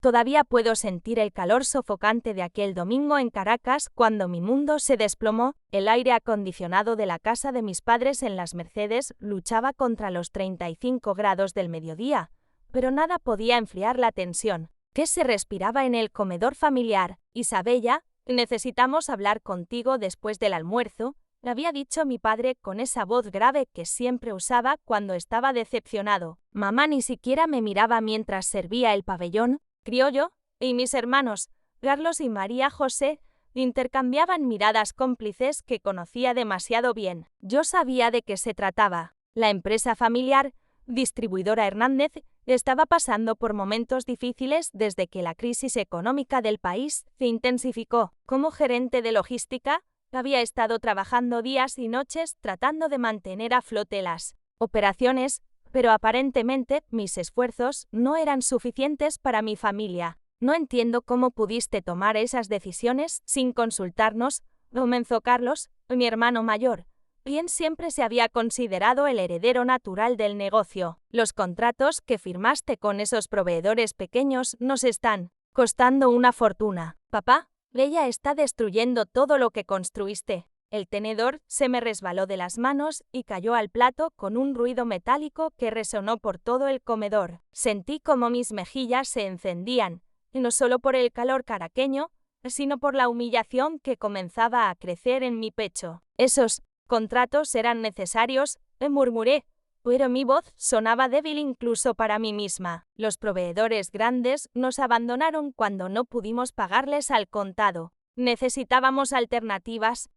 Todavía puedo sentir el calor sofocante de aquel domingo en Caracas cuando mi mundo se desplomó. El aire acondicionado de la casa de mis padres en Las Mercedes luchaba contra los 35 grados del mediodía, pero nada podía enfriar la tensión que se respiraba en el comedor familiar. Isabella, necesitamos hablar contigo después del almuerzo, le había dicho mi padre con esa voz grave que siempre usaba cuando estaba decepcionado. Mamá ni siquiera me miraba mientras servía el pabellón criollo, y mis hermanos, Carlos y María José, intercambiaban miradas cómplices que conocía demasiado bien. Yo sabía de qué se trataba. La empresa familiar, Distribuidora Hernández, estaba pasando por momentos difíciles desde que la crisis económica del país se intensificó. Como gerente de logística, había estado trabajando días y noches tratando de mantener a flote las operaciones, pero aparentemente mis esfuerzos no eran suficientes para mi familia. No entiendo cómo pudiste tomar esas decisiones sin consultarnos, comenzó Carlos, mi hermano mayor, quien siempre se había considerado el heredero natural del negocio. Los contratos que firmaste con esos proveedores pequeños nos están costando una fortuna. Papá, ella está destruyendo todo lo que construiste. El tenedor se me resbaló de las manos y cayó al plato con un ruido metálico que resonó por todo el comedor. Sentí como mis mejillas se encendían, y no solo por el calor caraqueño, sino por la humillación que comenzaba a crecer en mi pecho. Esos contratos eran necesarios, murmuré, pero mi voz sonaba débil incluso para mí misma. Los proveedores grandes nos abandonaron cuando no pudimos pagarles al contado. Necesitábamos alternativas,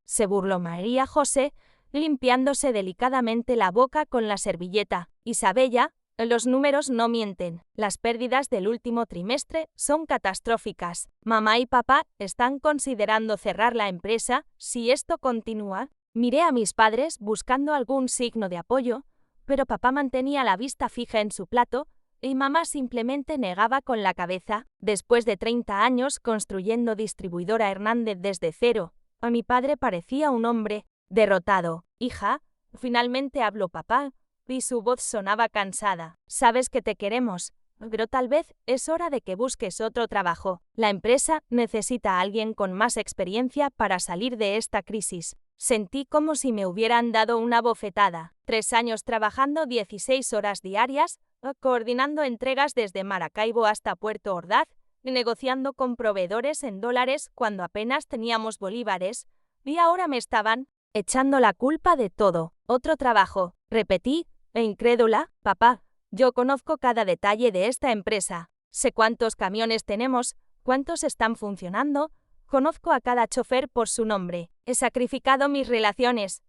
se burló María José, limpiándose delicadamente la boca con la servilleta. Isabella, los números no mienten. Las pérdidas del último trimestre son catastróficas. Mamá y papá están considerando cerrar la empresa si esto continúa. Miré a mis padres buscando algún signo de apoyo, pero papá mantenía la vista fija en su plato, y mamá simplemente negaba con la cabeza. Después de 30 años construyendo Distribuidora Hernández desde cero, a mi padre parecía un hombre derrotado. Hija, finalmente habló papá, y su voz sonaba cansada. Sabes que te queremos, pero tal vez es hora de que busques otro trabajo. La empresa necesita a alguien con más experiencia para salir de esta crisis. Sentí como si me hubieran dado una bofetada. 3 años trabajando 16 horas diarias, coordinando entregas desde Maracaibo hasta Puerto Ordaz, negociando con proveedores en dólares cuando apenas teníamos bolívares, y ahora me estaban echando la culpa de todo. Otro trabajo, repetí, incrédula. Papá, yo conozco cada detalle de esta empresa. Sé cuántos camiones tenemos, cuántos están funcionando, conozco a cada chofer por su nombre. He sacrificado mis relaciones,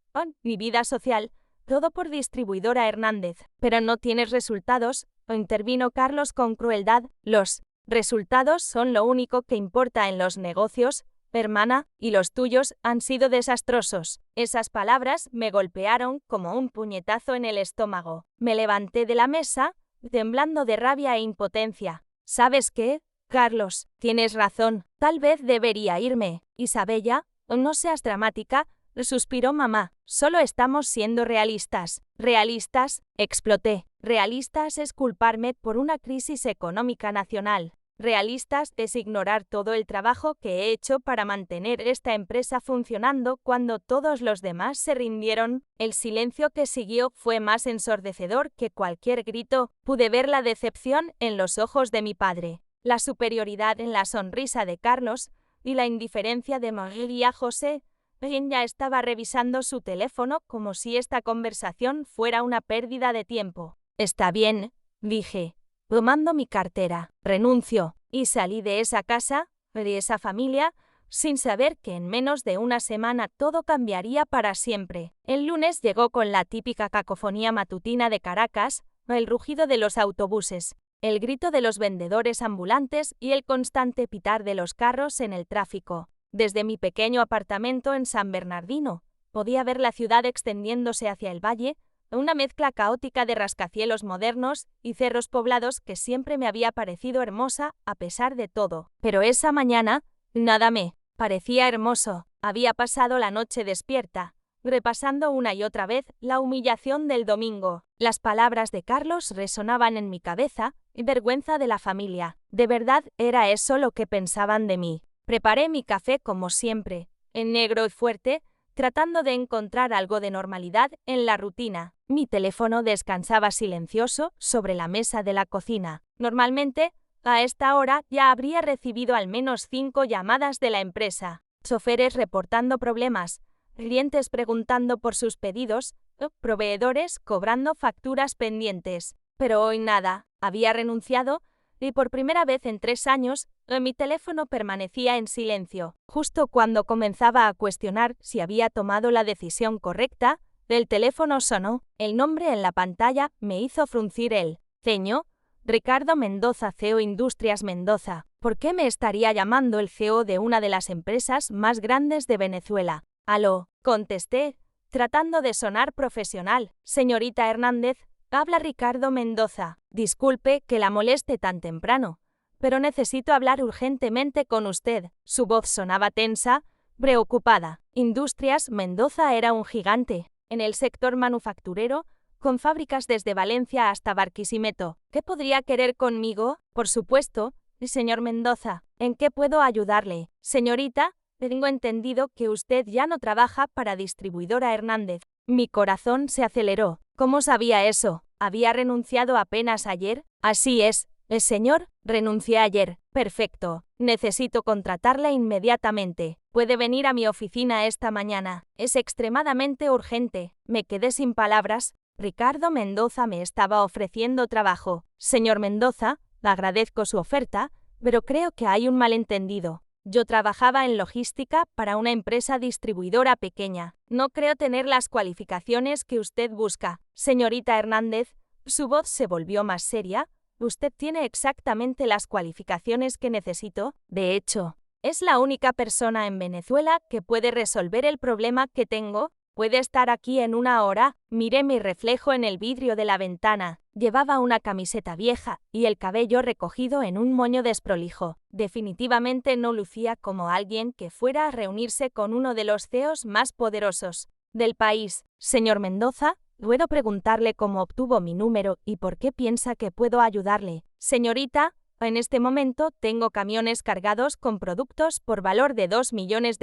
mi vida social, todo por Distribuidora Hernández. Pero no tienes resultados, intervino Carlos con crueldad. Los resultados son lo único que importa en los negocios, hermana, y los tuyos han sido desastrosos. Esas palabras me golpearon como un puñetazo en el estómago. Me levanté de la mesa, temblando de rabia e impotencia. ¿Sabes qué, Carlos? Tienes razón. Tal vez debería irme. Isabella, no seas dramática, suspiró mamá. Solo estamos siendo realistas. ¿Realistas? Exploté. Realistas es culparme por una crisis económica nacional. Realistas es ignorar todo el trabajo que he hecho para mantener esta empresa funcionando cuando todos los demás se rindieron. El silencio que siguió fue más ensordecedor que cualquier grito. Pude ver la decepción en los ojos de mi padre, la superioridad en la sonrisa de Carlos y la indiferencia de María José, quien ya estaba revisando su teléfono como si esta conversación fuera una pérdida de tiempo. Está bien, dije, tomando mi cartera. Renuncio. Y salí de esa casa, de esa familia, sin saber que en menos de una semana todo cambiaría para siempre. El lunes llegó con la típica cacofonía matutina de Caracas, el rugido de los autobuses, el grito de los vendedores ambulantes y el constante pitar de los carros en el tráfico. Desde mi pequeño apartamento en San Bernardino, podía ver la ciudad extendiéndose hacia el valle, una mezcla caótica de rascacielos modernos y cerros poblados que siempre me había parecido hermosa a pesar de todo. Pero esa mañana, nada me parecía hermoso. Había pasado la noche despierta, repasando una y otra vez la humillación del domingo. Las palabras de Carlos resonaban en mi cabeza, vergüenza de la familia. ¿De verdad era eso lo que pensaban de mí? Preparé mi café como siempre, en negro y fuerte, tratando de encontrar algo de normalidad en la rutina. Mi teléfono descansaba silencioso sobre la mesa de la cocina. Normalmente, a esta hora ya habría recibido al menos 5 llamadas de la empresa. Choferes reportando problemas, clientes preguntando por sus pedidos, proveedores cobrando facturas pendientes. Pero hoy nada, había renunciado y por primera vez en 3 años, mi teléfono permanecía en silencio. Justo cuando comenzaba a cuestionar si había tomado la decisión correcta, el teléfono sonó. El nombre en la pantalla me hizo fruncir el ceño. Ricardo Mendoza, CEO Industrias Mendoza. ¿Por qué me estaría llamando el CEO de una de las empresas más grandes de Venezuela? Aló, contesté, tratando de sonar profesional. Señorita Hernández, habla Ricardo Mendoza. Disculpe que la moleste tan temprano, pero necesito hablar urgentemente con usted. Su voz sonaba tensa, preocupada. Industrias Mendoza era un gigante en el sector manufacturero, con fábricas desde Valencia hasta Barquisimeto. ¿Qué podría querer conmigo? Por supuesto, señor Mendoza. ¿En qué puedo ayudarle? Señorita, tengo entendido que usted ya no trabaja para Distribuidora Hernández. Mi corazón se aceleró. ¿Cómo sabía eso? ¿Había renunciado apenas ayer? Así es, señor, renuncié ayer. Perfecto. Necesito contratarla inmediatamente. Puede venir a mi oficina esta mañana. Es extremadamente urgente. Me quedé sin palabras. Ricardo Mendoza me estaba ofreciendo trabajo. Señor Mendoza, agradezco su oferta, pero creo que hay un malentendido. Yo trabajaba en logística para una empresa distribuidora pequeña. No creo tener las cualificaciones que usted busca. Señorita Hernández, su voz se volvió más seria. Usted tiene exactamente las cualificaciones que necesito. De hecho, es la única persona en Venezuela que puede resolver el problema que tengo. Puede estar aquí en 1 hora. Miré mi reflejo en el vidrio de la ventana. Llevaba una camiseta vieja y el cabello recogido en un moño desprolijo. Definitivamente no lucía como alguien que fuera a reunirse con uno de los CEOs más poderosos del país. Señor Mendoza, ¿puedo preguntarle cómo obtuvo mi número y por qué piensa que puedo ayudarle? Señorita, en este momento tengo camiones cargados con productos por valor de $2 millones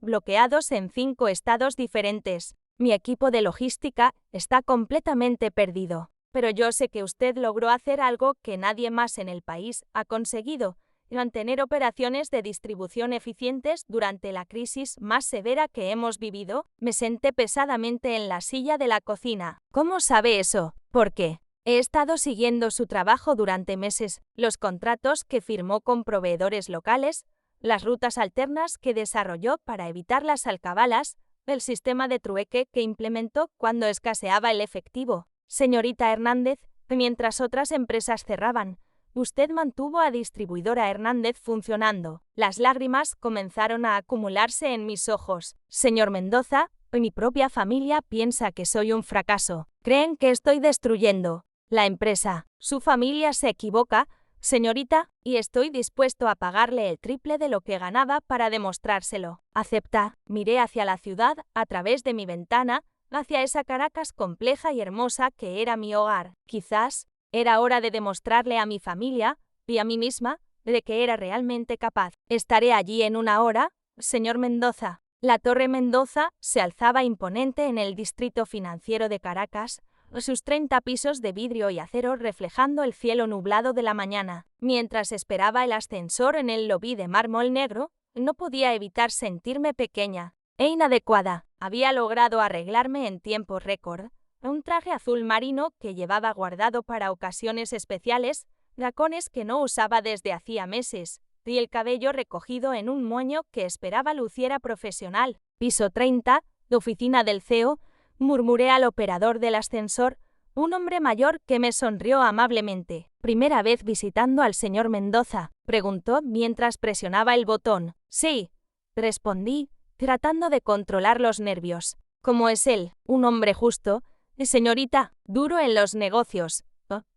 bloqueados en 5 estados diferentes. Mi equipo de logística está completamente perdido. Pero yo sé que usted logró hacer algo que nadie más en el país ha conseguido: mantener operaciones de distribución eficientes durante la crisis más severa que hemos vivido. Me senté pesadamente en la silla de la cocina. ¿Cómo sabe eso? ¿Por qué? He estado siguiendo su trabajo durante meses, los contratos que firmó con proveedores locales, las rutas alternas que desarrolló para evitar las alcabalas, el sistema de trueque que implementó cuando escaseaba el efectivo. Señorita Hernández, mientras otras empresas cerraban, usted mantuvo a Distribuidora Hernández funcionando. Las lágrimas comenzaron a acumularse en mis ojos. Señor Mendoza, mi propia familia piensa que soy un fracaso. Creen que estoy destruyendo la empresa. Su familia se equivoca, señorita, y estoy dispuesto a pagarle el triple de lo que ganaba para demostrárselo. Acepta. Miré hacia la ciudad a través de mi ventana, hacia esa Caracas compleja y hermosa que era mi hogar. Quizás era hora de demostrarle a mi familia y a mí misma de que era realmente capaz. Estaré allí en 1 hora, señor Mendoza. La Torre Mendoza se alzaba imponente en el distrito financiero de Caracas, sus 30 pisos de vidrio y acero reflejando el cielo nublado de la mañana. Mientras esperaba el ascensor en el lobby de mármol negro, no podía evitar sentirme pequeña e inadecuada. Había logrado arreglarme en tiempo récord. Un traje azul marino que llevaba guardado para ocasiones especiales, tacones que no usaba desde hacía meses, y el cabello recogido en un moño que esperaba luciera profesional. Piso 30, oficina del CEO, murmuré al operador del ascensor, un hombre mayor que me sonrió amablemente. ¿Primera vez visitando al señor Mendoza?, preguntó mientras presionaba el botón. Sí, respondí, tratando de controlar los nervios. ¿Cómo es él? Un hombre justo, señorita, duro en los negocios.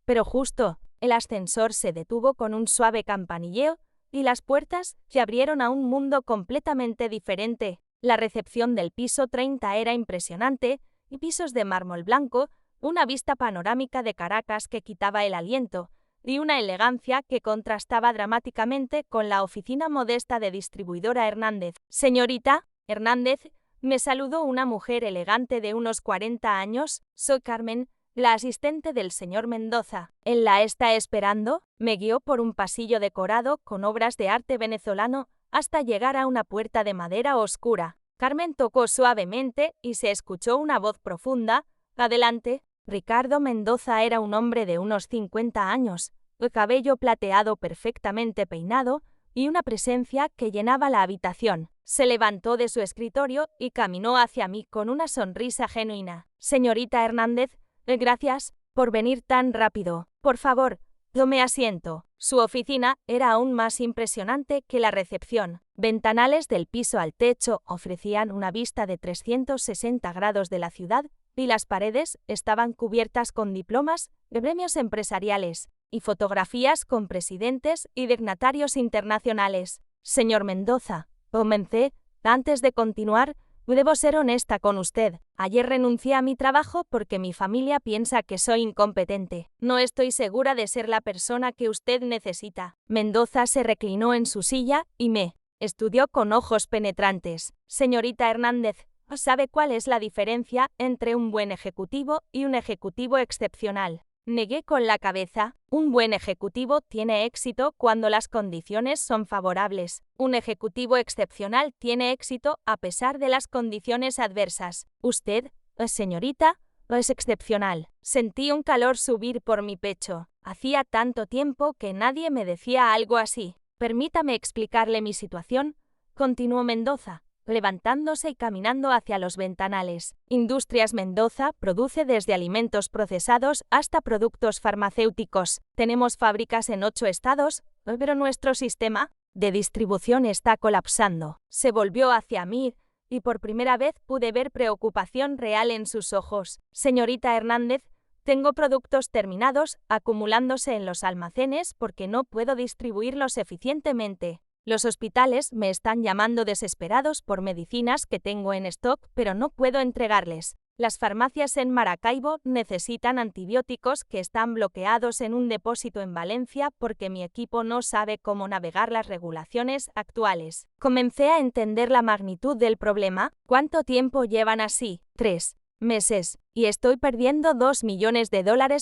Pero justo. El ascensor se detuvo con un suave campanilleo y las puertas se abrieron a un mundo completamente diferente. La recepción del piso 30 era impresionante, y pisos de mármol blanco, una vista panorámica de Caracas que quitaba el aliento, y una elegancia que contrastaba dramáticamente con la oficina modesta de distribuidora Hernández. «Señorita Hernández», me saludó una mujer elegante de unos 40 años. «Soy Carmen, la asistente del señor Mendoza. ¿Él la está esperando?». Me guió por un pasillo decorado con obras de arte venezolano hasta llegar a una puerta de madera oscura. Carmen tocó suavemente y se escuchó una voz profunda. «Adelante». Ricardo Mendoza era un hombre de unos 50 años, el cabello plateado perfectamente peinado y una presencia que llenaba la habitación. Se levantó de su escritorio y caminó hacia mí con una sonrisa genuina. «Señorita Hernández, gracias por venir tan rápido. Por favor, tome asiento». Su oficina era aún más impresionante que la recepción. Ventanales del piso al techo ofrecían una vista de 360 grados de la ciudad y las paredes estaban cubiertas con diplomas de premios empresariales y fotografías con presidentes y dignatarios internacionales. «Señor Mendoza», comencé, «antes de continuar, debo ser honesta con usted. Ayer renuncié a mi trabajo porque mi familia piensa que soy incompetente. No estoy segura de ser la persona que usted necesita». Mendoza se reclinó en su silla y me estudió con ojos penetrantes. «Señorita Hernández, ¿sabe cuál es la diferencia entre un buen ejecutivo y un ejecutivo excepcional?». Negué con la cabeza. Un buen ejecutivo tiene éxito cuando las condiciones son favorables. Un ejecutivo excepcional tiene éxito a pesar de las condiciones adversas. Usted, señorita, es excepcional. Sentí un calor subir por mi pecho. Hacía tanto tiempo que nadie me decía algo así. «Permítame explicarle mi situación», continuó Mendoza, levantándose y caminando hacia los ventanales. «Industrias Mendoza produce desde alimentos procesados hasta productos farmacéuticos. Tenemos fábricas en 8 estados, pero nuestro sistema de distribución está colapsando». Se volvió hacia mí y por primera vez pude ver preocupación real en sus ojos. «Señorita Hernández, tengo productos terminados acumulándose en los almacenes porque no puedo distribuirlos eficientemente. Los hospitales me están llamando desesperados por medicinas que tengo en stock, pero no puedo entregarles. Las farmacias en Maracaibo necesitan antibióticos que están bloqueados en un depósito en Valencia porque mi equipo no sabe cómo navegar las regulaciones actuales». Comencé a entender la magnitud del problema. «¿Cuánto tiempo llevan así?». 3 meses, y estoy perdiendo $2 millones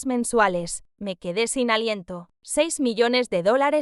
mensuales. Me quedé sin aliento. $6 millones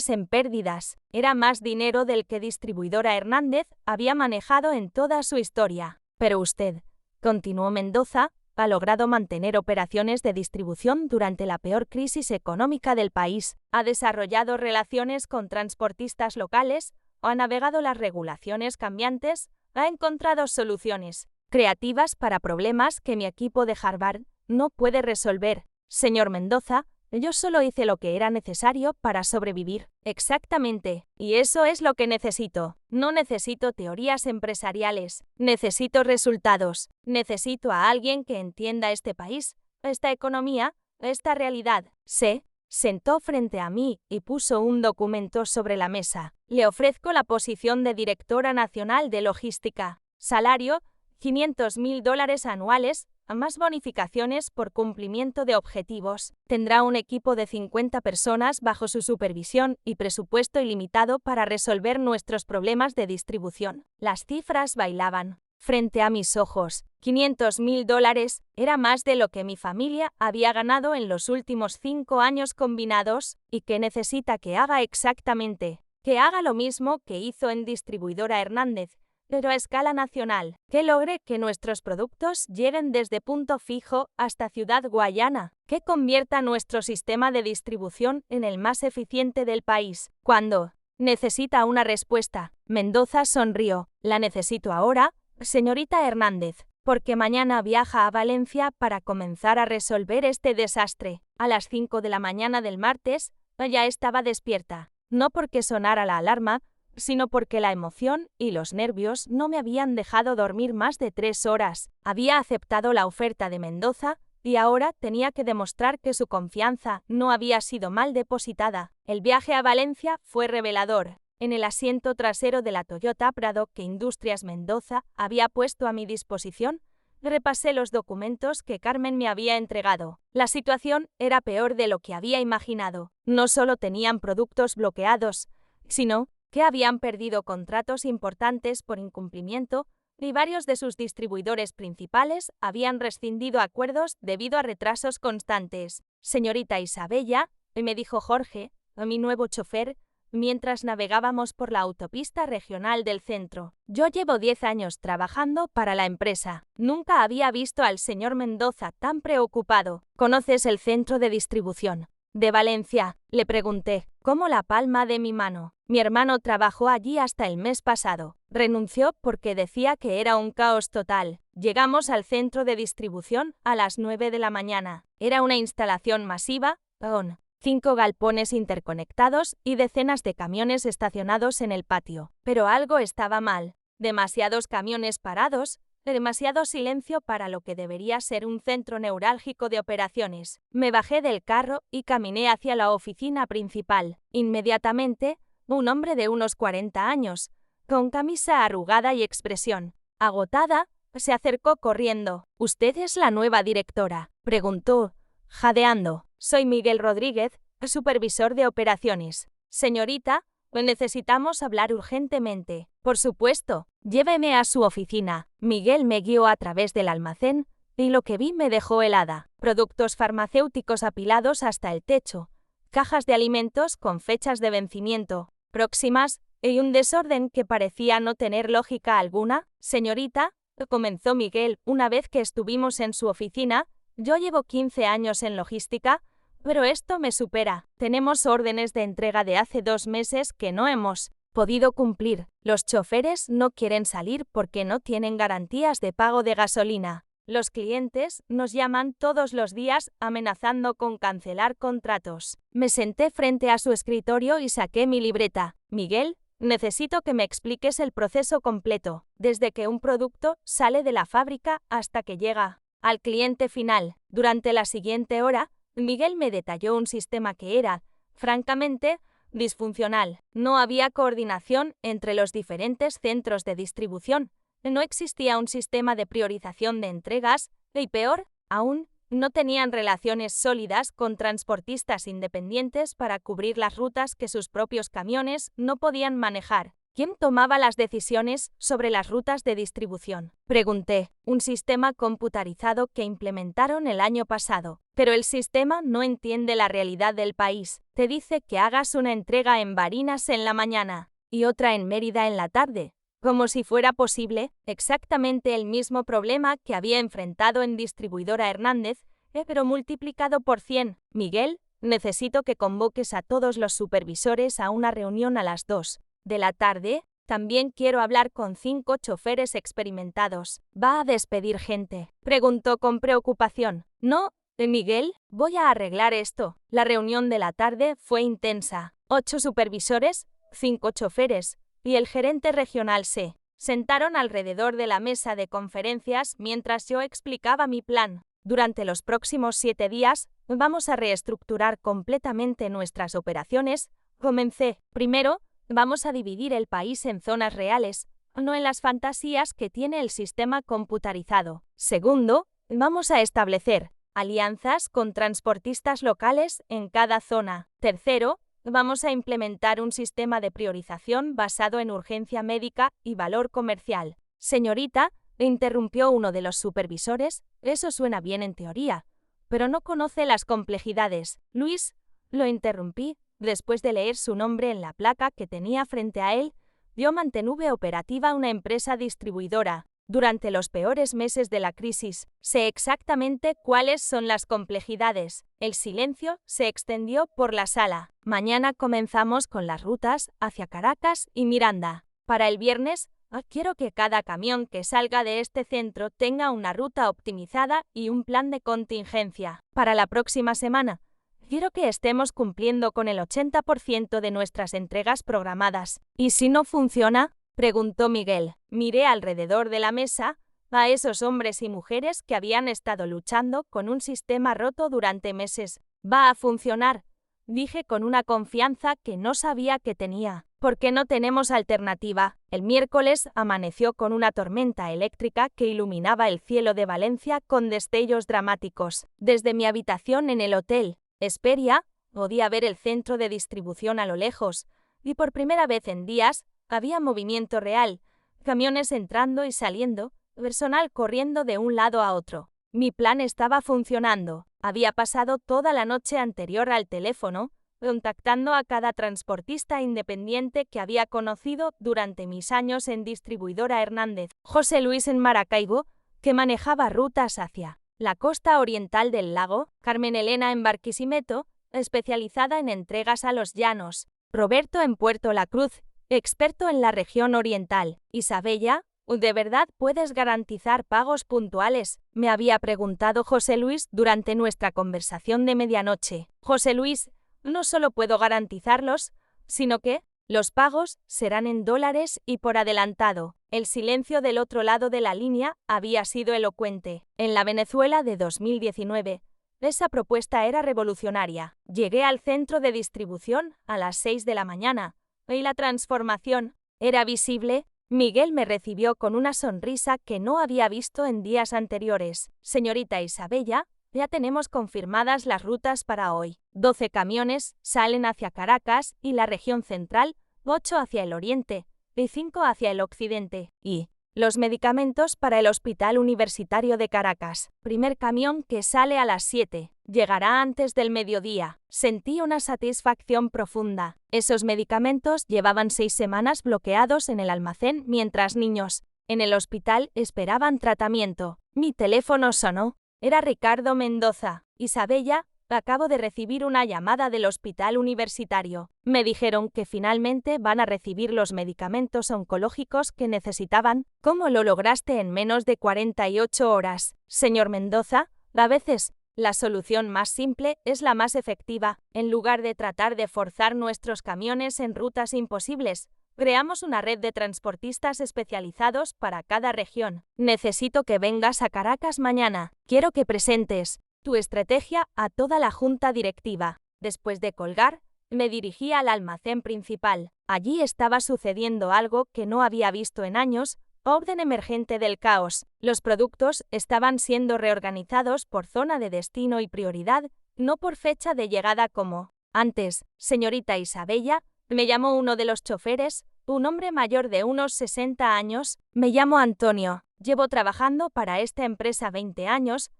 en pérdidas. Era más dinero del que distribuidora Hernández había manejado en toda su historia. «Pero usted», continuó Mendoza, «ha logrado mantener operaciones de distribución durante la peor crisis económica del país. Ha desarrollado relaciones con transportistas locales, ha navegado las regulaciones cambiantes, ha encontrado soluciones creativas para problemas que mi equipo de Harvard no puede resolver. Señor Mendoza, yo solo hice lo que era necesario para sobrevivir». «Exactamente, y eso es lo que necesito. No necesito teorías empresariales, necesito resultados. Necesito a alguien que entienda este país, esta economía, esta realidad». Se sentó frente a mí y puso un documento sobre la mesa. «Le ofrezco la posición de directora nacional de logística. Salario, $500.000 anuales, más bonificaciones por cumplimiento de objetivos. Tendrá un equipo de 50 personas bajo su supervisión y presupuesto ilimitado para resolver nuestros problemas de distribución». Las cifras bailaban frente a mis ojos. $500.000 era más de lo que mi familia había ganado en los últimos 5 años combinados. ¿Y qué necesita que haga exactamente? Que haga lo mismo que hizo en distribuidora Hernández, pero a escala nacional. Que logre que nuestros productos lleguen desde Punto Fijo hasta Ciudad Guayana. Que convierta nuestro sistema de distribución en el más eficiente del país. ¿Cuándo? Necesita una respuesta. Mendoza sonrió. «La necesito ahora, señorita Hernández, porque mañana viaja a Valencia para comenzar a resolver este desastre». A las 5 de la mañana del martes, ya estaba despierta. No porque sonara la alarma, sino porque la emoción y los nervios no me habían dejado dormir más de 3 horas. Había aceptado la oferta de Mendoza y ahora tenía que demostrar que su confianza no había sido mal depositada. El viaje a Valencia fue revelador. en el asiento trasero de la Toyota Prado que Industrias Mendoza había puesto a mi disposición, repasé los documentos que Carmen me había entregado. La situación era peor de lo que había imaginado. No solo tenían productos bloqueados, sino que habían perdido contratos importantes por incumplimiento y varios de sus distribuidores principales habían rescindido acuerdos debido a retrasos constantes. Señorita Isabella, me dijo Jorge, mi nuevo chofer, mientras navegábamos por la autopista regional del centro. Yo llevo 10 años trabajando para la empresa. Nunca había visto al señor Mendoza tan preocupado. ¿Conoces el centro de distribución de Valencia? Le pregunté, como la palma de mi mano. Mi hermano trabajó allí hasta el mes pasado. Renunció porque decía que era un caos total. Llegamos al centro de distribución a las 9 de la mañana. Era una instalación masiva, con 5 galpones interconectados y decenas de camiones estacionados en el patio. Pero algo estaba mal. Demasiados camiones parados, demasiado silencio para lo que debería ser un centro neurálgico de operaciones. Me bajé del carro y caminé hacia la oficina principal. Inmediatamente, un hombre de unos 40 años, con camisa arrugada y expresión agotada, se acercó corriendo. ¿Usted es la nueva directora?, preguntó, jadeando. Soy Miguel Rodríguez, supervisor de operaciones. Señorita, necesitamos hablar urgentemente. Por supuesto, lléveme a su oficina. Miguel me guió a través del almacén y lo que vi me dejó helada. Productos farmacéuticos apilados hasta el techo, cajas de alimentos con fechas de vencimiento próximas y un desorden que parecía no tener lógica alguna. Señorita, comenzó Miguel una vez que estuvimos en su oficina, yo llevo 15 años en logística, pero esto me supera. Tenemos órdenes de entrega de hace 2 meses que no hemos podido cumplir. Los choferes no quieren salir porque no tienen garantías de pago de gasolina. Los clientes nos llaman todos los días amenazando con cancelar contratos. Me senté frente a su escritorio y saqué mi libreta. Miguel, necesito que me expliques el proceso completo, desde que un producto sale de la fábrica hasta que llega al cliente final. Durante la siguiente hora, Miguel me detalló un sistema que era, francamente, disfuncional. No había coordinación entre los diferentes centros de distribución. No existía un sistema de priorización de entregas y, peor aún, no tenían relaciones sólidas con transportistas independientes para cubrir las rutas que sus propios camiones no podían manejar. ¿Quién tomaba las decisiones sobre las rutas de distribución?, pregunté. Un sistema computarizado que implementaron el año pasado. Pero el sistema no entiende la realidad del país. Te dice que hagas una entrega en Barinas en la mañana y otra en Mérida en la tarde, como si fuera posible. Exactamente el mismo problema que había enfrentado en Distribuidora Hernández, pero multiplicado por 100. Miguel, necesito que convoques a todos los supervisores a una reunión a las 2 de la tarde. También quiero hablar con 5 choferes experimentados. ¿Va a despedir gente?, preguntó con preocupación. No, Miguel, voy a arreglar esto. La reunión de la tarde fue intensa. 8 supervisores, 5 choferes y el gerente regional se sentaron alrededor de la mesa de conferencias mientras yo explicaba mi plan. Durante los próximos 7 días, vamos a reestructurar completamente nuestras operaciones. Comencé. Primero, vamos a dividir el país en zonas reales, no en las fantasías que tiene el sistema computarizado. Segundo, vamos a establecer alianzas con transportistas locales en cada zona. Tercero, vamos a implementar un sistema de priorización basado en urgencia médica y valor comercial. Señorita, interrumpió uno de los supervisores, eso suena bien en teoría, pero no conoce las complejidades. Luis, lo interrumpí. Después de leer su nombre en la placa que tenía frente a él, yo mantuve operativa una empresa distribuidora. Durante los peores meses de la crisis, sé exactamente cuáles son las complejidades. El silencio se extendió por la sala. Mañana comenzamos con las rutas hacia Caracas y Miranda. Para el viernes, quiero que cada camión que salga de este centro tenga una ruta optimizada y un plan de contingencia. Para la próxima semana, quiero que estemos cumpliendo con el 80% de nuestras entregas programadas. ¿Y si no funciona?, preguntó Miguel. Miré alrededor de la mesa a esos hombres y mujeres que habían estado luchando con un sistema roto durante meses. Va a funcionar, dije con una confianza que no sabía que tenía. Porque no tenemos alternativa. El miércoles amaneció con una tormenta eléctrica que iluminaba el cielo de Valencia con destellos dramáticos. Desde mi habitación en el hotel Hesperia, podía ver el centro de distribución a lo lejos, y por primera vez en días había movimiento real, camiones entrando y saliendo, personal corriendo de un lado a otro. Mi plan estaba funcionando. Había pasado toda la noche anterior al teléfono, contactando a cada transportista independiente que había conocido durante mis años en distribuidora Hernández. José Luis en Maracaibo, que manejaba rutas hacia la costa oriental del lago, Carmen Elena en Barquisimeto, especializada en entregas a los llanos, Roberto en Puerto La Cruz, experto en la región oriental, Isabella, ¿de verdad puedes garantizar pagos puntuales?, me había preguntado José Luis durante nuestra conversación de medianoche. José Luis, no solo puedo garantizarlos, sino que los pagos serán en dólares y por adelantado. El silencio del otro lado de la línea había sido elocuente. En la Venezuela de 2019, esa propuesta era revolucionaria. Llegué al centro de distribución a las 6 de la mañana y la transformación era visible. Miguel me recibió con una sonrisa que no había visto en días anteriores. Señorita Isabella, ya tenemos confirmadas las rutas para hoy. 12 camiones salen hacia Caracas y la región central, 8 hacia el oriente y 5 hacia el occidente. Y los medicamentos para el Hospital Universitario de Caracas. Primer camión que sale a las 7. Llegará antes del mediodía. Sentí una satisfacción profunda. Esos medicamentos llevaban 6 semanas bloqueados en el almacén mientras niños en el hospital esperaban tratamiento. Mi teléfono sonó. Era Ricardo Mendoza. Isabella, acabo de recibir una llamada del Hospital Universitario. Me dijeron que finalmente van a recibir los medicamentos oncológicos que necesitaban. ¿Cómo lo lograste en menos de 48 horas? Señor Mendoza, a veces la solución más simple es la más efectiva. En lugar de tratar de forzar nuestros camiones en rutas imposibles, creamos una red de transportistas especializados para cada región. Necesito que vengas a Caracas mañana. Quiero que presentes tu estrategia a toda la junta directiva. Después de colgar, me dirigí al almacén principal. Allí estaba sucediendo algo que no había visto en años. Orden emergente del caos. Los productos estaban siendo reorganizados por zona de destino y prioridad, no por fecha de llegada como antes. Señorita Isabella, me llamó uno de los choferes, un hombre mayor de unos 60 años. Me llamo Antonio. Llevo trabajando para esta empresa 20 años.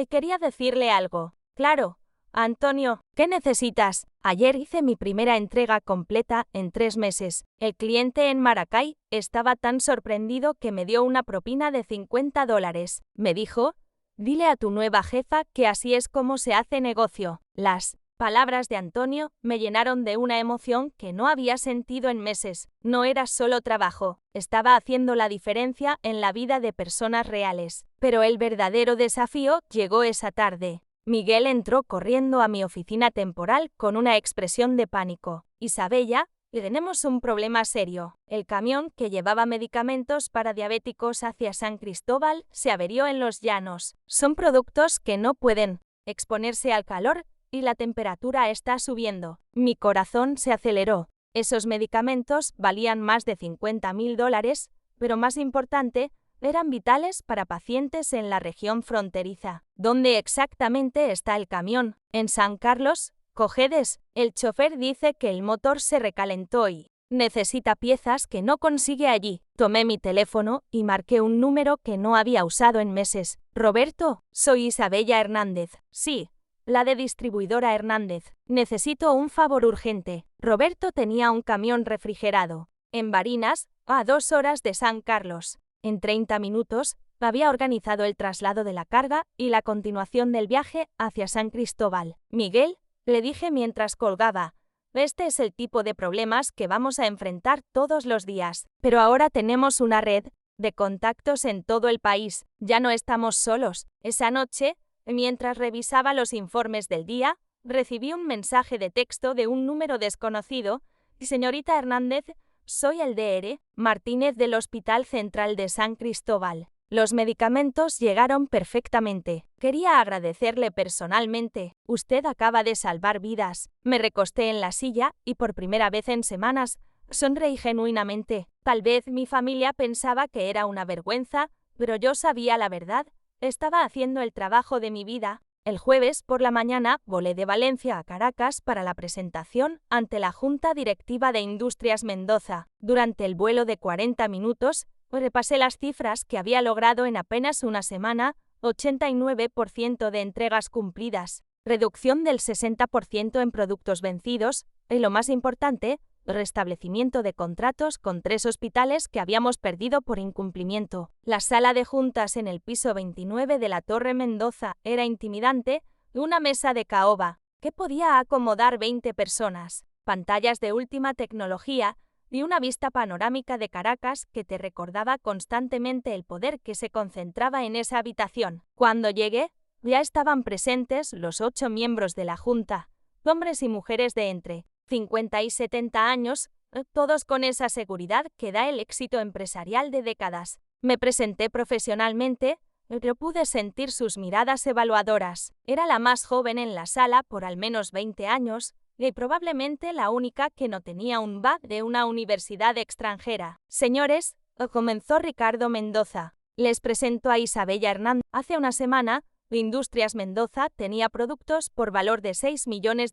Quería decirle algo. Claro. Antonio, ¿qué necesitas? Ayer hice mi primera entrega completa en 3 meses. El cliente en Maracay estaba tan sorprendido que me dio una propina de $50. Me dijo, dile a tu nueva jefa que así es como se hace negocio. Las palabras de Antonio me llenaron de una emoción que no había sentido en meses. No era solo trabajo, estaba haciendo la diferencia en la vida de personas reales. Pero el verdadero desafío llegó esa tarde. Miguel entró corriendo a mi oficina temporal con una expresión de pánico. Isabella, tenemos un problema serio. El camión que llevaba medicamentos para diabéticos hacia San Cristóbal se averió en los llanos. Son productos que no pueden exponerse al calor y la temperatura está subiendo. Mi corazón se aceleró. Esos medicamentos valían más de $50.000, pero más importante, eran vitales para pacientes en la región fronteriza. ¿Dónde exactamente está el camión? ¿En San Carlos? Cojedes. El chofer dice que el motor se recalentó y necesita piezas que no consigue allí. Tomé mi teléfono y marqué un número que no había usado en meses. Roberto, soy Isabella Hernández. Sí, la de distribuidora Hernández. Necesito un favor urgente. Roberto tenía un camión refrigerado en Barinas, a 2 horas de San Carlos. En 30 minutos, había organizado el traslado de la carga y la continuación del viaje hacia San Cristóbal. Miguel, le dije mientras colgaba, este es el tipo de problemas que vamos a enfrentar todos los días. Pero ahora tenemos una red de contactos en todo el país. Ya no estamos solos. Esa noche, mientras revisaba los informes del día, recibí un mensaje de texto de un número desconocido. Señorita Hernández, soy el Dr. Martínez del Hospital Central de San Cristóbal. Los medicamentos llegaron perfectamente. Quería agradecerle personalmente. Usted acaba de salvar vidas. Me recosté en la silla y por primera vez en semanas sonreí genuinamente. Tal vez mi familia pensaba que era una vergüenza, pero yo sabía la verdad. Estaba haciendo el trabajo de mi vida. El jueves por la mañana volé de Valencia a Caracas para la presentación ante la Junta Directiva de Industrias Mendoza. Durante el vuelo de 40 minutos, repasé las cifras que había logrado en apenas una semana: 89% de entregas cumplidas, reducción del 60% en productos vencidos y, lo más importante, restablecimiento de contratos con 3 hospitales que habíamos perdido por incumplimiento. La sala de juntas en el piso 29 de la Torre Mendoza era intimidante, una mesa de caoba que podía acomodar 20 personas, pantallas de última tecnología y una vista panorámica de Caracas que te recordaba constantemente el poder que se concentraba en esa habitación. Cuando llegué, ya estaban presentes los 8 miembros de la Junta, hombres y mujeres de entre 50 y 70 años, todos con esa seguridad que da el éxito empresarial de décadas. Me presenté profesionalmente, pero pude sentir sus miradas evaluadoras. Era la más joven en la sala por al menos 20 años, y probablemente la única que no tenía un BA de una universidad extranjera. Señores, comenzó Ricardo Mendoza. Les presento a Isabella Hernández. Hace una semana, Industrias Mendoza tenía productos por valor de $6 millones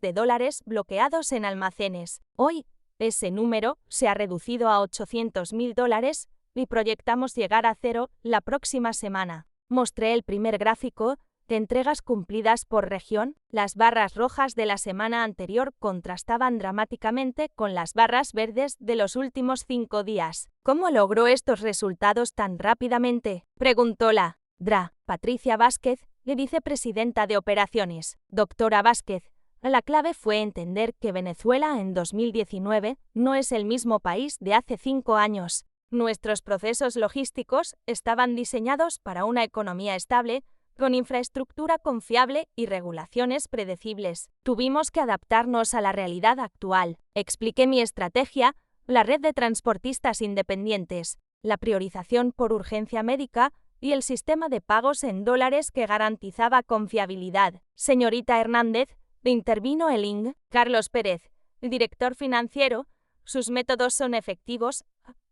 bloqueados en almacenes. Hoy, ese número se ha reducido a $800.000 y proyectamos llegar a cero la próxima semana. Mostré el primer gráfico de entregas cumplidas por región. Las barras rojas de la semana anterior contrastaban dramáticamente con las barras verdes de los últimos 5 días. ¿Cómo logró estos resultados tan rápidamente?, preguntó la Dra. Patricia Vázquez, vicepresidenta de operaciones. Doctora Vázquez, la clave fue entender que Venezuela en 2019 no es el mismo país de hace 5 años. Nuestros procesos logísticos estaban diseñados para una economía estable, con infraestructura confiable y regulaciones predecibles. Tuvimos que adaptarnos a la realidad actual. Expliqué mi estrategia: la red de transportistas independientes, la priorización por urgencia médica y el sistema de pagos en dólares que garantizaba confiabilidad. Señorita Hernández, intervino el Ing. Carlos Pérez, director financiero. Sus métodos son efectivos,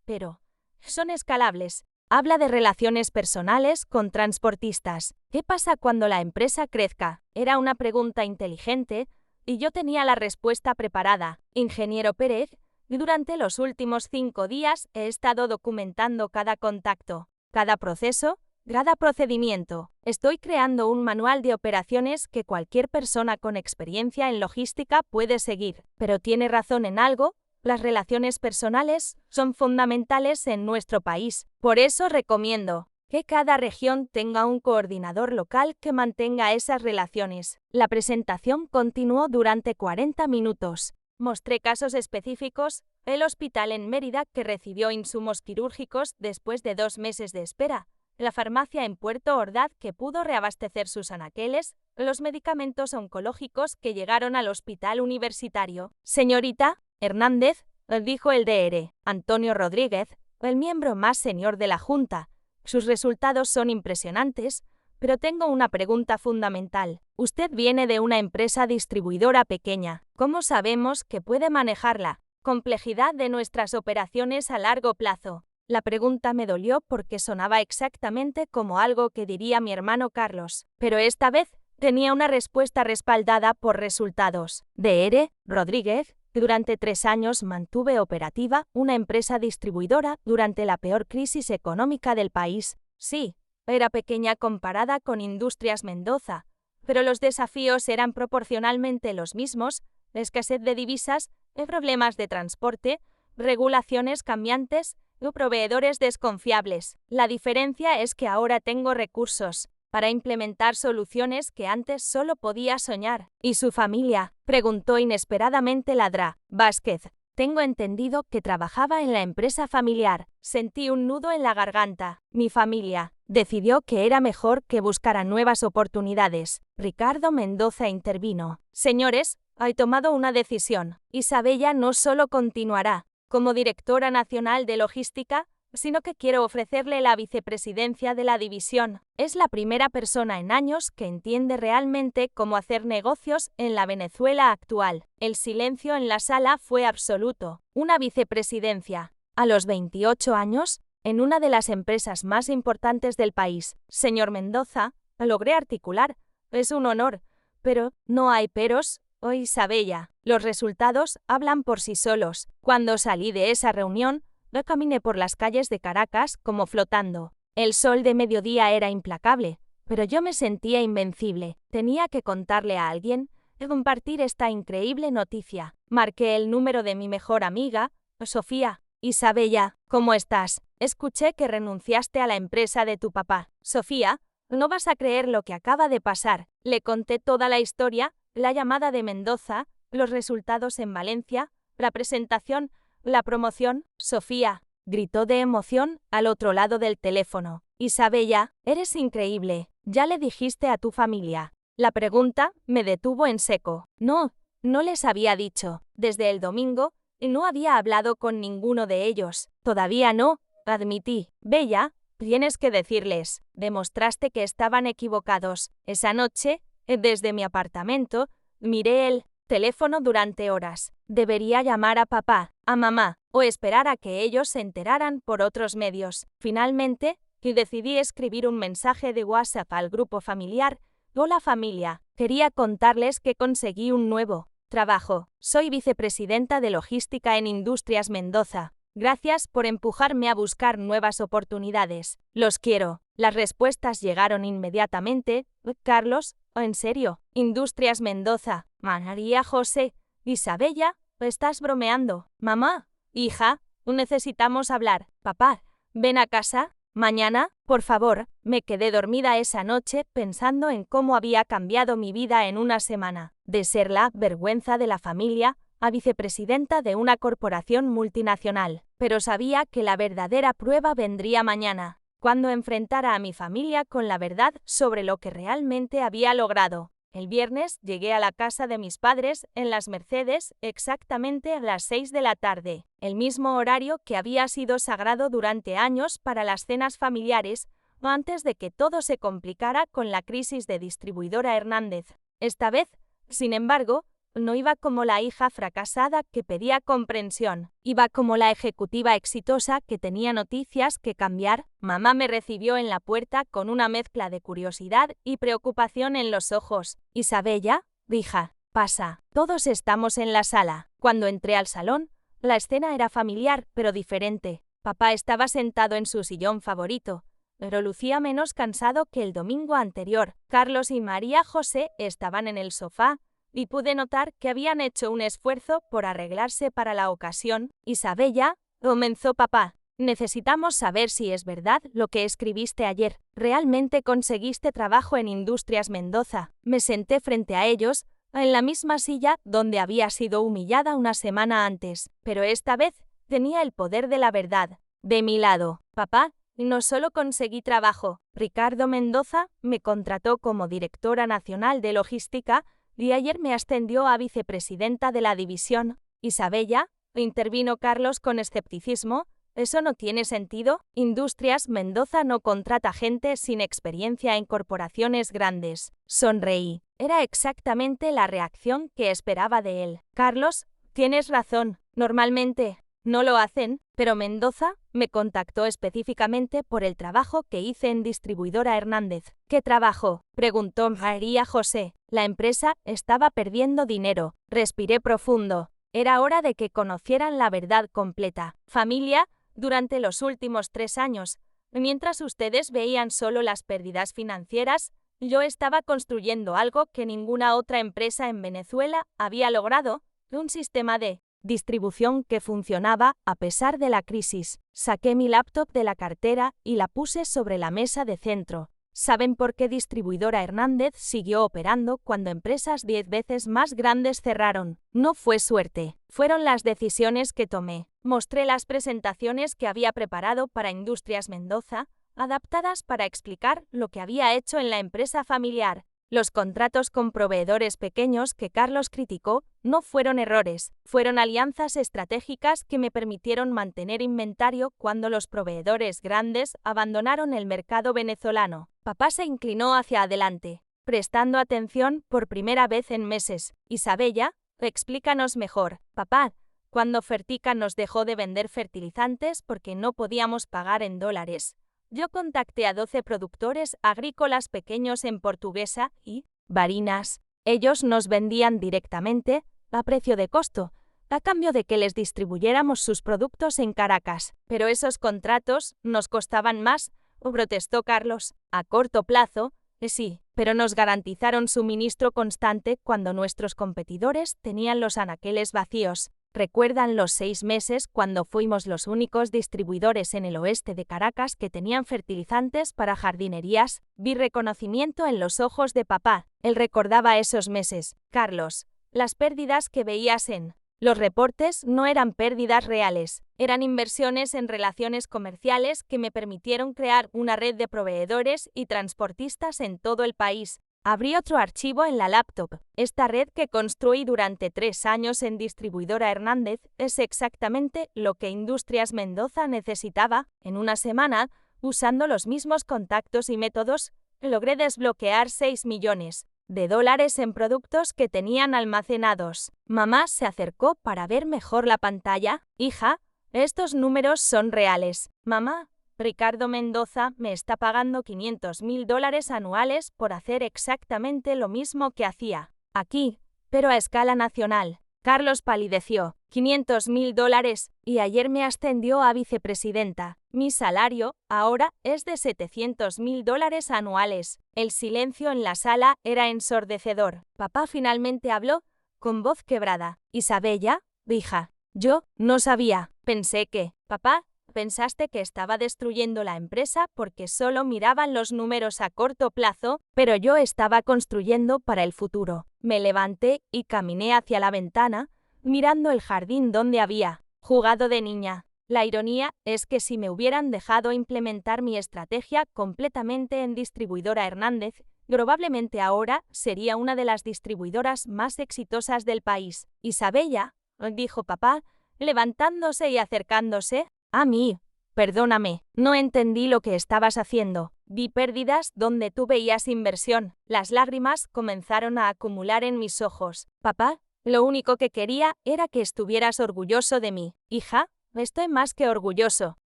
pero son escalables. Habla de relaciones personales con transportistas. ¿Qué pasa cuando la empresa crezca? Era una pregunta inteligente y yo tenía la respuesta preparada. Ingeniero Pérez, durante los últimos 5 días he estado documentando cada contacto, cada proceso, cada procedimiento. Estoy creando un manual de operaciones que cualquier persona con experiencia en logística puede seguir. Pero tiene razón en algo: las relaciones personales son fundamentales en nuestro país. Por eso recomiendo que cada región tenga un coordinador local que mantenga esas relaciones. La presentación continuó durante 40 minutos. Mostré casos específicos: el hospital en Mérida que recibió insumos quirúrgicos después de 2 meses de espera, la farmacia en Puerto Ordaz que pudo reabastecer sus anaqueles, los medicamentos oncológicos que llegaron al hospital universitario. Señorita Hernández, dijo el Dr. Antonio Rodríguez, el miembro más senior de la Junta, sus resultados son impresionantes, pero tengo una pregunta fundamental. Usted viene de una empresa distribuidora pequeña. ¿Cómo sabemos que puede manejar la complejidad de nuestras operaciones a largo plazo? La pregunta me dolió porque sonaba exactamente como algo que diría mi hermano Carlos, pero esta vez tenía una respuesta respaldada por resultados. Dr. Rodríguez, durante 3 años mantuve operativa una empresa distribuidora durante la peor crisis económica del país. Sí, era pequeña comparada con Industrias Mendoza, pero los desafíos eran proporcionalmente los mismos: escasez de divisas, problemas de transporte, regulaciones cambiantes y proveedores desconfiables. La diferencia es que ahora tengo recursos para implementar soluciones que antes solo podía soñar. ¿Y su familia?, preguntó inesperadamente la Dra. Vázquez. Tengo entendido que trabajaba en la empresa familiar. Sentí un nudo en la garganta. Mi familia decidió que era mejor que buscara nuevas oportunidades. Ricardo Mendoza intervino. Señores, he tomado una decisión. Isabella no solo continuará como directora nacional de logística, sino que quiero ofrecerle la vicepresidencia de la división. Es la primera persona en años que entiende realmente cómo hacer negocios en la Venezuela actual. El silencio en la sala fue absoluto. Una vicepresidencia. A los 28 años, en una de las empresas más importantes del país. Señor Mendoza, logré articular. Es un honor. Pero, no hay peros. Oh, Isabella, los resultados hablan por sí solos. Cuando salí de esa reunión, yo caminé por las calles de Caracas como flotando. El sol de mediodía era implacable, pero yo me sentía invencible. Tenía que contarle a alguien, compartir esta increíble noticia. Marqué el número de mi mejor amiga, Sofía. Isabella, ¿cómo estás? Escuché que renunciaste a la empresa de tu papá. Sofía, no vas a creer lo que acaba de pasar. Le conté toda la historia, la llamada de Mendoza, los resultados en Valencia, la presentación, la promoción. Sofía, gritó de emoción al otro lado del teléfono. Isabella, eres increíble. ¿Ya le dijiste a tu familia? La pregunta me detuvo en seco. No, no les había dicho. Desde el domingo, no había hablado con ninguno de ellos. Todavía no, admití. Bella, tienes que decirles. Demostraste que estaban equivocados. Esa noche, desde mi apartamento, miré el teléfono durante horas. Debería llamar a papá, a mamá, o esperar a que ellos se enteraran por otros medios. Finalmente, decidí escribir un mensaje de WhatsApp al grupo familiar. Hola familia, quería contarles que conseguí un nuevo trabajo. Soy vicepresidenta de logística en Industrias Mendoza. Gracias por empujarme a buscar nuevas oportunidades. Los quiero. Las respuestas llegaron inmediatamente. Carlos, ¿en serio? Industrias Mendoza. María José. Isabella, ¿estás bromeando? Mamá, hija, necesitamos hablar. Papá, ven a casa. Mañana, por favor. Me quedé dormida esa noche pensando en cómo había cambiado mi vida en una semana. De ser la vergüenza de la familia, a vicepresidenta de una corporación multinacional. Pero sabía que la verdadera prueba vendría mañana, cuando enfrentara a mi familia con la verdad sobre lo que realmente había logrado. El viernes llegué a la casa de mis padres en Las Mercedes exactamente a las 6 de la tarde, el mismo horario que había sido sagrado durante años para las cenas familiares, antes de que todo se complicara con la crisis de Distribuidora Hernández. Esta vez, sin embargo, no iba como la hija fracasada que pedía comprensión, iba como la ejecutiva exitosa que tenía noticias que cambiar. Mamá me recibió en la puerta con una mezcla de curiosidad y preocupación en los ojos. Isabella, hija, pasa, todos estamos en la sala. Cuando entré al salón, la escena era familiar pero diferente. Papá estaba sentado en su sillón favorito, pero lucía menos cansado que el domingo anterior. Carlos y María José estaban en el sofá, y pude notar que habían hecho un esfuerzo por arreglarse para la ocasión. Isabella, comenzó papá, necesitamos saber si es verdad lo que escribiste ayer. ¿Realmente conseguiste trabajo en Industrias Mendoza? Me senté frente a ellos, en la misma silla donde había sido humillada una semana antes, pero esta vez tenía el poder de la verdad. De mi lado, papá, no solo conseguí trabajo. Ricardo Mendoza me contrató como directora nacional de logística, y ayer me ascendió a vicepresidenta de la división. Isabella, intervino Carlos con escepticismo, ¿eso no tiene sentido? Industrias Mendoza no contrata gente sin experiencia en corporaciones grandes. Sonreí. Era exactamente la reacción que esperaba de él. Carlos, tienes razón. Normalmente no lo hacen, pero Mendoza me contactó específicamente por el trabajo que hice en Distribuidora Hernández. ¿Qué trabajo?, preguntó María José. La empresa estaba perdiendo dinero. Respiré profundo. Era hora de que conocieran la verdad completa. Familia, durante los últimos 3 años, mientras ustedes veían solo las pérdidas financieras, yo estaba construyendo algo que ninguna otra empresa en Venezuela había logrado, un sistema de distribución que funcionaba a pesar de la crisis. Saqué mi laptop de la cartera y la puse sobre la mesa de centro. ¿Saben por qué Distribuidora Hernández siguió operando cuando empresas 10 veces más grandes cerraron? No fue suerte, fueron las decisiones que tomé. Mostré las presentaciones que había preparado para Industrias Mendoza, adaptadas para explicar lo que había hecho en la empresa familiar. Los contratos con proveedores pequeños que Carlos criticó no fueron errores, fueron alianzas estratégicas que me permitieron mantener inventario cuando los proveedores grandes abandonaron el mercado venezolano. Papá se inclinó hacia adelante, prestando atención por primera vez en meses. Isabella, explícanos mejor. Papá, cuando Fertica nos dejó de vender fertilizantes porque no podíamos pagar en dólares. Yo contacté a 12 productores agrícolas pequeños en Portuguesa y Barinas. Ellos nos vendían directamente, a precio de costo, a cambio de que les distribuyéramos sus productos en Caracas. Pero esos contratos nos costaban más, protestó Carlos. A corto plazo, sí, pero nos garantizaron suministro constante cuando nuestros competidores tenían los anaqueles vacíos. ¿Recuerdan los 6 meses cuando fuimos los únicos distribuidores en el oeste de Caracas que tenían fertilizantes para jardinerías? Vi reconocimiento en los ojos de papá. Él recordaba esos meses. Carlos, las pérdidas que veías en los reportes no eran pérdidas reales, eran inversiones en relaciones comerciales que me permitieron crear una red de proveedores y transportistas en todo el país. Abrí otro archivo en la laptop. Esta red que construí durante 3 años en Distribuidora Hernández es exactamente lo que Industrias Mendoza necesitaba. En una semana, usando los mismos contactos y métodos, logré desbloquear 6 millones de dólares en productos que tenían almacenados. Mamá se acercó para ver mejor la pantalla. Hija, estos números son reales. Mamá, Ricardo Mendoza me está pagando $500.000 anuales por hacer exactamente lo mismo que hacía aquí, pero a escala nacional. Carlos palideció. $500.000, y ayer me ascendió a vicepresidenta. Mi salario, ahora, es de $700.000 anuales. El silencio en la sala era ensordecedor. Papá finalmente habló, con voz quebrada. Isabella, hija, yo no sabía. Pensé que, papá, pensaste que estaba destruyendo la empresa porque solo miraban los números a corto plazo, pero yo estaba construyendo para el futuro. Me levanté y caminé hacia la ventana, mirando el jardín donde había jugado de niña. La ironía es que si me hubieran dejado implementar mi estrategia completamente en Distribuidora Hernández, probablemente ahora sería una de las distribuidoras más exitosas del país. Isabella, dijo papá, levantándose y acercándose a mí. Perdóname, no entendí lo que estabas haciendo. Vi pérdidas donde tú veías inversión. Las lágrimas comenzaron a acumular en mis ojos. Papá, lo único que quería era que estuvieras orgulloso de mí. Hija, estoy más que orgulloso.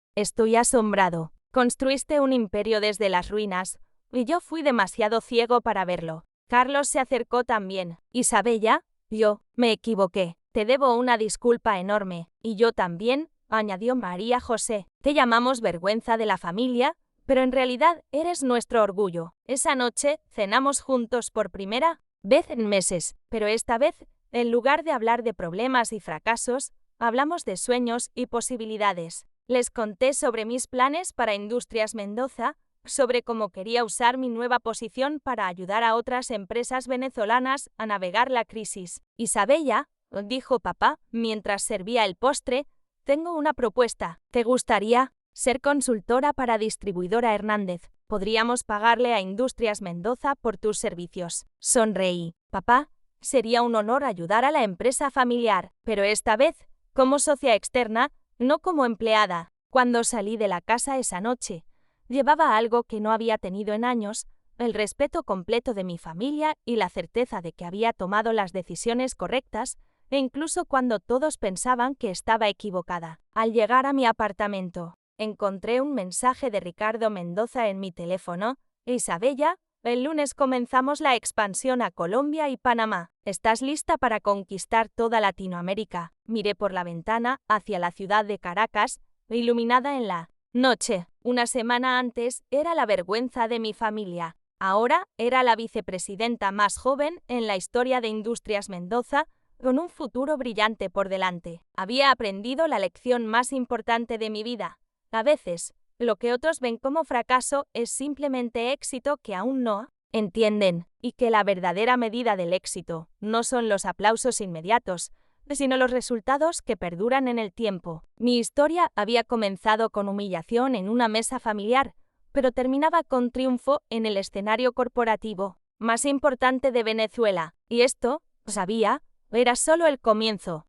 Estoy asombrado. Construiste un imperio desde las ruinas, y yo fui demasiado ciego para verlo. Carlos se acercó también. Isabella, yo me equivoqué. Te debo una disculpa enorme. Y yo también, añadió María José. Te llamamos vergüenza de la familia, pero en realidad eres nuestro orgullo. Esa noche cenamos juntos por primera vez en meses, pero esta vez, en lugar de hablar de problemas y fracasos, hablamos de sueños y posibilidades. Les conté sobre mis planes para Industrias Mendoza, sobre cómo quería usar mi nueva posición para ayudar a otras empresas venezolanas a navegar la crisis. Isabella, dijo papá, mientras servía el postre, tengo una propuesta. ¿Te gustaría ser consultora para Distribuidora Hernández? Podríamos pagarle a Industrias Mendoza por tus servicios. Sonreí. Papá, sería un honor ayudar a la empresa familiar, pero esta vez, como socia externa, no como empleada. Cuando salí de la casa esa noche, llevaba algo que no había tenido en años, el respeto completo de mi familia y la certeza de que había tomado las decisiones correctas, e incluso cuando todos pensaban que estaba equivocada. Al llegar a mi apartamento, encontré un mensaje de Ricardo Mendoza en mi teléfono. Isabella, el lunes comenzamos la expansión a Colombia y Panamá. ¿Estás lista para conquistar toda Latinoamérica? Miré por la ventana hacia la ciudad de Caracas, iluminada en la noche. Una semana antes era la vergüenza de mi familia. Ahora era la vicepresidenta más joven en la historia de Industrias Mendoza, con un futuro brillante por delante. Había aprendido la lección más importante de mi vida. A veces, lo que otros ven como fracaso es simplemente éxito que aún no entienden, y que la verdadera medida del éxito no son los aplausos inmediatos, sino los resultados que perduran en el tiempo. Mi historia había comenzado con humillación en una mesa familiar, pero terminaba con triunfo en el escenario corporativo. más importante de Venezuela, y esto, sabía, era solo el comienzo.